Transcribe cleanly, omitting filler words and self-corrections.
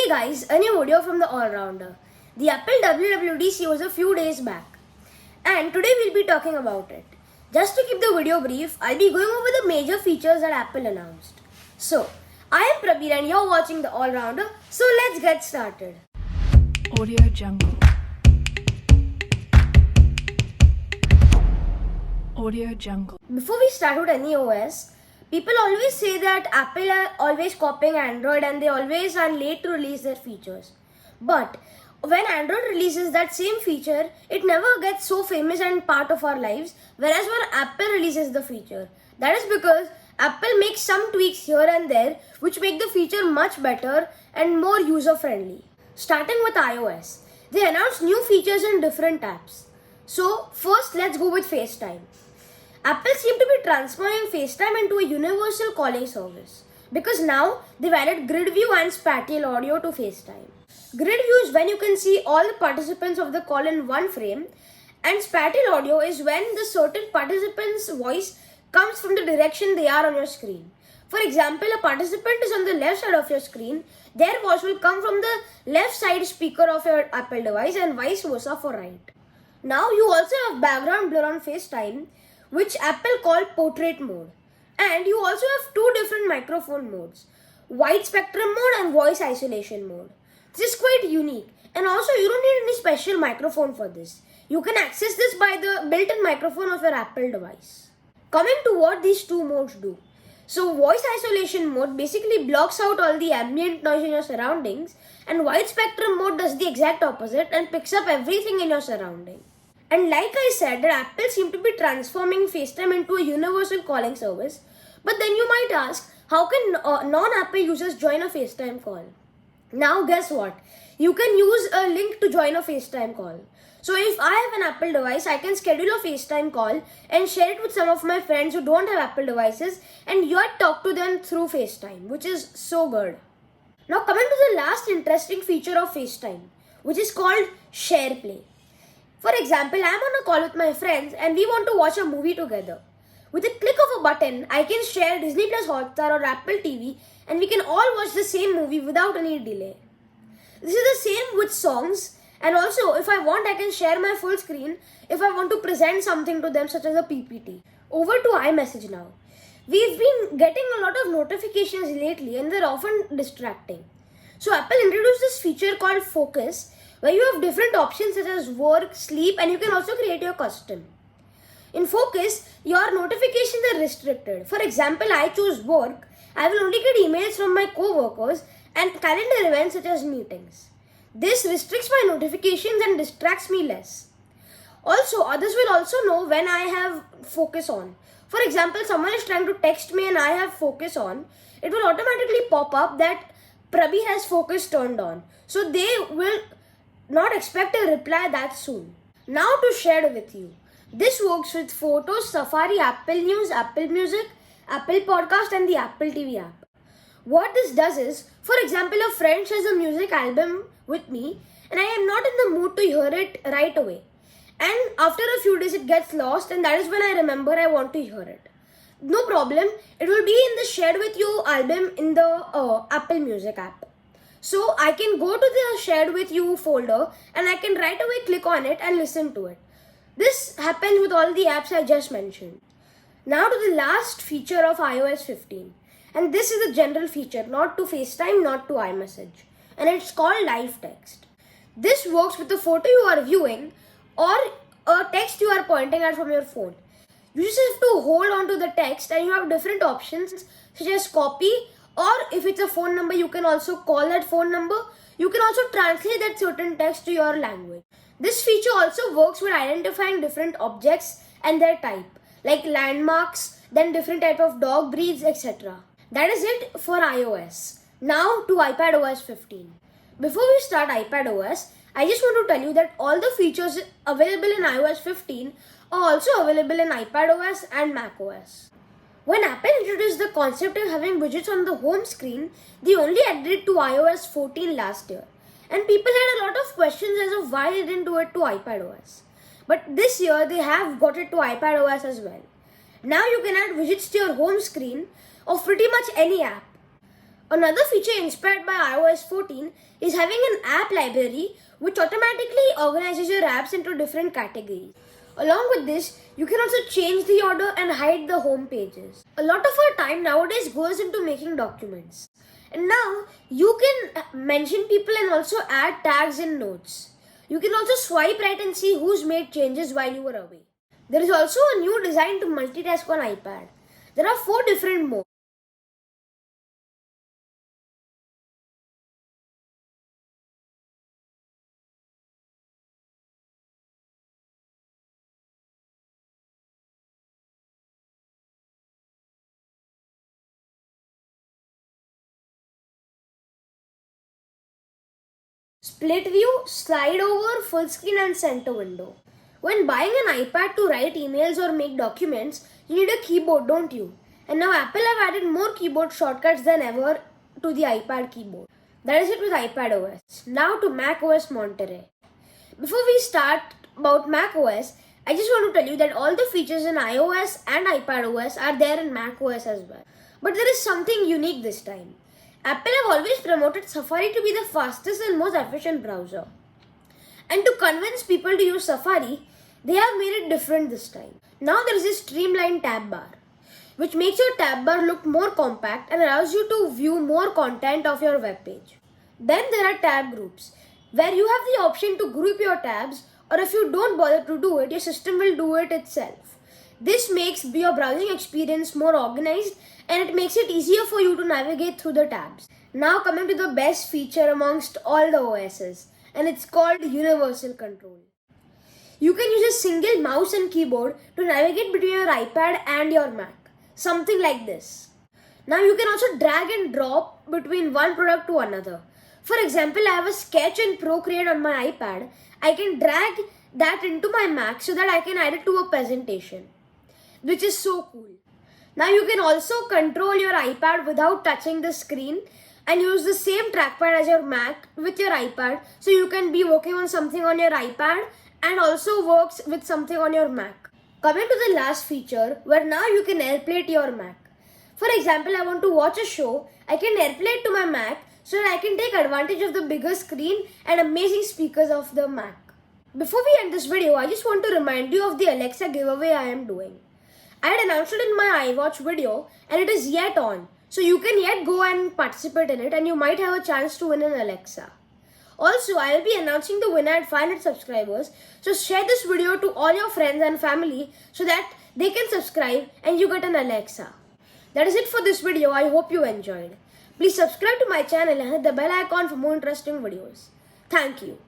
Hey guys, a new video from the All-Rounder. The Apple WWDC was a few days back and today we'll be talking about it. Just to keep the video brief, I'll be going over the major features that Apple announced. So, I am Prabir and you're watching the All-Rounder, so let's get started. Audio Jungle. Audio Jungle. Before we start with any OS, people always say that Apple are always copying Android and they always are late to release their features. But when Android releases that same feature, it never gets so famous and part of our lives, whereas when Apple releases the feature. That is because Apple makes some tweaks here and there which make the feature much better and more user-friendly. Starting with iOS, they announced new features in different apps. So first let's go with FaceTime. Apple seemed to be transforming FaceTime into a universal calling service because now they've added grid view and spatial audio to FaceTime. Grid view is when you can see all the participants of the call in one frame, and spatial audio is when the certain participant's voice comes from the direction they are on your screen. For example, a participant is on the left side of your screen, their voice will come from the left side speaker of your Apple device and vice versa for right. Now you also have background blur on FaceTime, which Apple call portrait mode. And you also have two different microphone modes, wide spectrum mode and voice isolation mode. This is quite unique, and also you don't need any special microphone for this. You can access this by the built-in microphone of your Apple device. Coming to what these two modes do. So voice isolation mode basically blocks out all the ambient noise in your surroundings, and wide spectrum mode does the exact opposite and picks up everything in your surrounding. And like I said, that Apple seemed to be transforming FaceTime into a universal calling service. But then you might ask, how can non-Apple users join a FaceTime call? Now guess what? You can use a link to join a FaceTime call. So if I have an Apple device, I can schedule a FaceTime call and share it with some of my friends who don't have Apple devices, and you talk to them through FaceTime, which is so good. Now coming to the last interesting feature of FaceTime, which is called Share Play. For example, I'm on a call with my friends and we want to watch a movie together. With a click of a button, I can share Disney Plus Hotstar or Apple TV and we can all watch the same movie without any delay. This is the same with songs, and also if I want, I can share my full screen if I want to present something to them, such as a PPT. Over to iMessage now. We've been getting a lot of notifications lately and they're often distracting. So Apple introduced this feature called Focus, where you have different options such as work, sleep, and you can also create your custom. In Focus, your notifications are restricted. For example, I choose work. I will only get emails from my co-workers and calendar events such as meetings. This restricts my notifications and distracts me less. Also, others will also know when I have Focus on. For example, someone is trying to text me and I have Focus on. It will automatically pop up that Prabhi has Focus turned on. So they will not expect a reply that soon. Now to share with you. This works with Photos, Safari, Apple News, Apple Music, Apple Podcast and the Apple TV app. What this does is, for example, a friend shares a music album with me and I am not in the mood to hear it right away. And after a few days it gets lost, and that is when I remember I want to hear it. No problem, it will be in the shared with you album in the Apple Music app. So I can go to the shared with you folder and I can right away click on it and listen to it. This happens with all the apps I just mentioned. Now to the last feature of iOS 15. And this is a general feature, not to FaceTime, not to iMessage. And it's called Live Text. This works with the photo you are viewing or a text you are pointing at from your phone. You just have to hold on to the text and you have different options such as copy, or if it's a phone number, you can also call that phone number. You can also translate that certain text to your language. This feature also works with identifying different objects and their type, like landmarks, then different type of dog breeds, etc. That is it for iOS. Now to iPadOS 15. Before we start iPadOS, I just want to tell you that all the features available in iOS 15 are also available in iPadOS and macOS. When Apple introduced the concept of having widgets on the home screen, they only added it to iOS 14 last year. And people had a lot of questions as of why they didn't do it to iPadOS. But this year they have got it to iPadOS as well. Now you can add widgets to your home screen of pretty much any app. Another feature inspired by iOS 14 is having an app library which automatically organizes your apps into different categories. Along with this, you can also change the order and hide the home pages. A lot of our time nowadays goes into making documents. And now you can mention people and also add tags and notes. You can also swipe right and see who's made changes while you were away. There is also a new design to multitask on iPad. There are 4 different modes. Split view, slide over, full screen and center window. When buying an iPad to write emails or make documents, you need a keyboard, don't you? And now Apple have added more keyboard shortcuts than ever to the iPad keyboard. That is it with iPad OS. Now to Mac OS Monterey. Before we start about Mac OS, I just want to tell you that all the features in iOS and iPad OS are there in Mac OS as well. But there is something unique this time. Apple have always promoted Safari to be the fastest and most efficient browser. And to convince people to use Safari, they have made it different this time. Now there is a streamlined tab bar, which makes your tab bar look more compact and allows you to view more content of your web page. Then there are tab groups, where you have the option to group your tabs, or if you don't bother to do it, your system will do it itself. This makes your browsing experience more organized and it makes it easier for you to navigate through the tabs. Now coming to the best feature amongst all the OSs, and it's called Universal Control. You can use a single mouse and keyboard to navigate between your iPad and your Mac. Something like this. Now you can also drag and drop between one product to another. For example, I have a Sketch and Procreate on my iPad. I can drag that into my Mac so that I can add it to a presentation, which is so cool. Now you can also control your iPad without touching the screen and use the same trackpad as your Mac with your iPad, so you can be working on something on your iPad and also works with something on your Mac. Coming to the last feature, where now you can AirPlay to your Mac. For example, I want to watch a show, I can AirPlay it to my Mac so that I can take advantage of the bigger screen and amazing speakers of the Mac. Before we end this video, I just want to remind you of the Alexa giveaway I am doing. I had announced it in my iWatch video and it is yet on. So you can yet go and participate in it and you might have a chance to win an Alexa. Also, I will be announcing the winner at 500 subscribers. So share this video to all your friends and family so that they can subscribe and you get an Alexa. That is it for this video. I hope you enjoyed. Please subscribe to my channel and hit the bell icon for more interesting videos. Thank you.